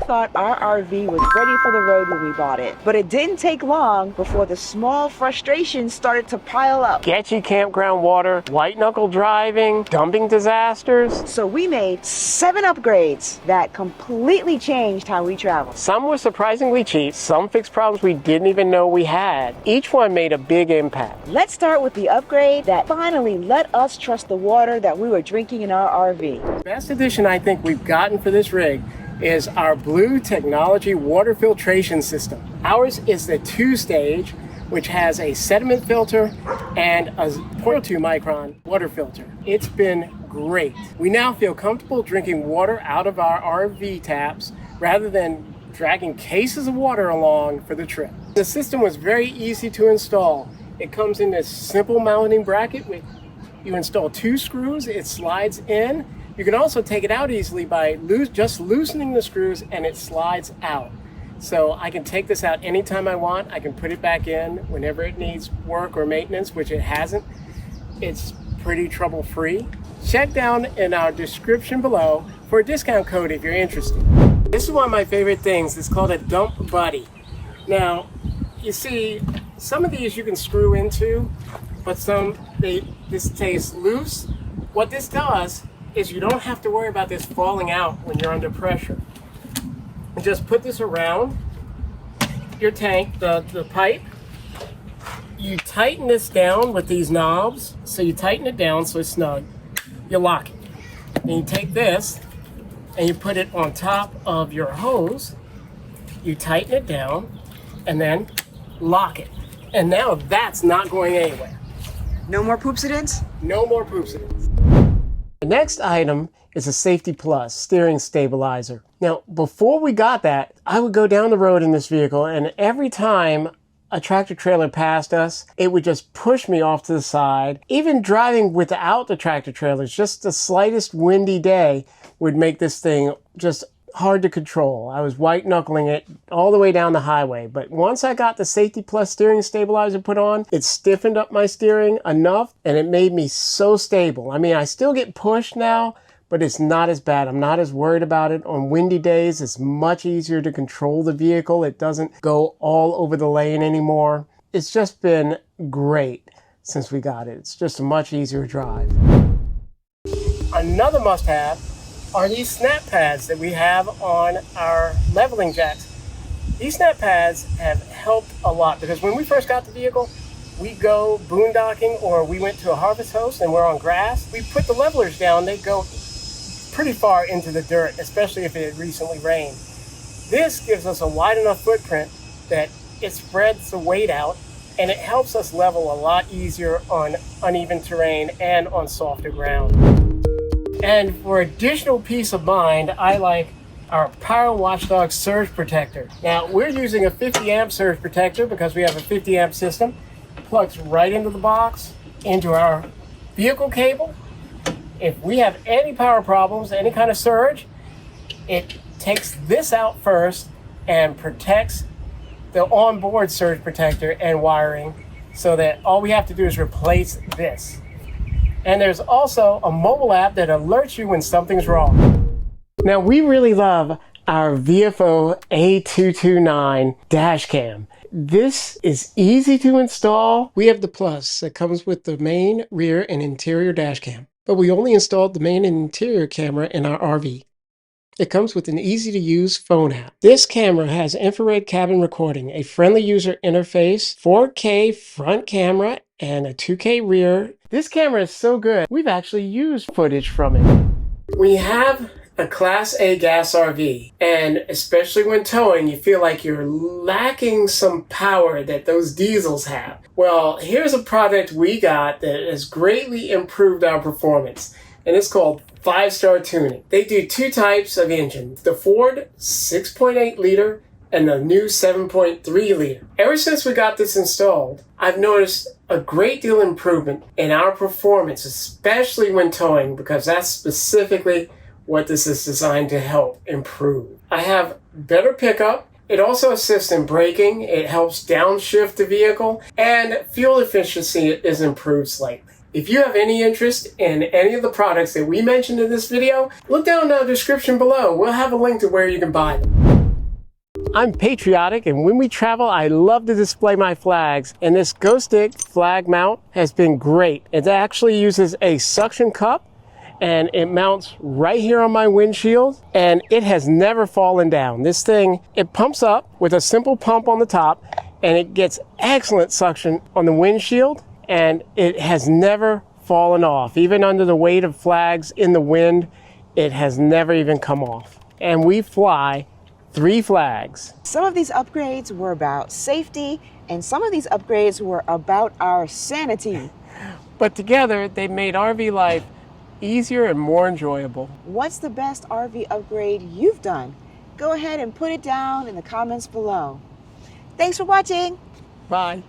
thought our RV was ready for the road when we bought it, but it didn't take long before the small frustrations started to pile up. Sketchy campground water, white knuckle driving, dumping disasters. So we made 7 upgrades that completely changed how we travel. Some were surprisingly cheap, some fixed problems we didn't even know we had. Each one made a big impact. Let's start with the upgrade that finally let us trust the water that we were drinking in our RV. The best addition I think we've gotten for this rig is our Blue Technology water filtration system. Ours is the 2-stage, which has a sediment filter and a 0.2 micron water filter. It's been great. We now feel comfortable drinking water out of our RV taps rather than dragging cases of water along for the trip. The system was very easy to install. It comes in this simple mounting bracket. You install 2 screws, it slides in. You can also take it out easily by just loosening the screws and it slides out. So I can take this out anytime I want. I can put it back in whenever it needs work or maintenance, which it hasn't. It's pretty trouble-free. Check down in our description below for a discount code if you're interested. This is one of my favorite things. It's called a dump buddy. Now, you see, some of these you can screw into, but this stays loose. What this does is you don't have to worry about this falling out when you're under pressure. You just put this around your tank, the pipe. You tighten this down with these knobs. So you tighten it down so it's snug. You lock it. And you take this and you put it on top of your hose. You tighten it down and then lock it. And now that's not going anywhere. No more poopsidents? No more poopsidents. The next item is a Safety Plus steering stabilizer. Now, before we got that, I would go down the road in this vehicle, and every time a tractor trailer passed us, it would just push me off to the side. Even driving without the tractor trailers, just the slightest windy day would make this thing just hard to control. I was white knuckling it all the way down the highway. But once I got the Safety Plus steering stabilizer put on, it stiffened up my steering enough and it made me so stable. I mean, I still get pushed now, but it's not as bad. I'm not as worried about it. On windy days, it's much easier to control the vehicle. It doesn't go all over the lane anymore. It's just been great since we got it. It's just a much easier drive. Another must-have are these snap pads that we have on our leveling jacks. These snap pads have helped a lot because when we first got the vehicle, we go boondocking or we went to a harvest host and we're on grass. We put the levelers down, they go pretty far into the dirt, especially if it had recently rained. This gives us a wide enough footprint that it spreads the weight out and it helps us level a lot easier on uneven terrain and on softer ground. And for additional peace of mind, I like our Power Watchdog Surge Protector. Now, we're using a 50 amp surge protector because we have a 50 amp system. It plugs right into the box, into our vehicle cable. If we have any power problems, any kind of surge, it takes this out first and protects the onboard surge protector and wiring so that all we have to do is replace this. And there's also a mobile app that alerts you when something's wrong. Now, we really love our VFO A229 dash cam. This is easy to install. We have the Plus that comes with the main, rear, and interior dash cam. But we only installed the main and interior camera in our RV. It comes with an easy-to-use phone app. This camera has infrared cabin recording, a friendly user interface, 4K front camera, and a 2K rear. This camera is so good, we've actually used footage from it. We have a Class A gas RV, and especially when towing, you feel like you're lacking some power that those diesels have. Well, here's a product we got that has greatly improved our performance, and it's called 5-Star Tuning. They do 2 types of engines, the Ford 6.8 liter and the new 7.3 liter. Ever since we got this installed, I've noticed a great deal of improvement in our performance, especially when towing, because that's specifically what this is designed to help improve. I have better pickup. It also assists in braking. It helps downshift the vehicle, and fuel efficiency is improved slightly. If you have any interest in any of the products that we mentioned in this video, look down in the description below. We'll have a link to where you can buy them. I'm patriotic, and when we travel, I love to display my flags, and this Ghost Stick flag mount has been great. It actually uses a suction cup, and it mounts right here on my windshield, and it has never fallen down. This thing, it pumps up with a simple pump on the top, and it gets excellent suction on the windshield, and it has never fallen off. Even under the weight of flags in the wind, it has never even come off. And we fly 3 flags. Some of these upgrades were about safety, and some of these upgrades were about our sanity. But together, they made RV life easier and more enjoyable. What's the best RV upgrade you've done? Go ahead and put it down in the comments below. Thanks for watching. Bye.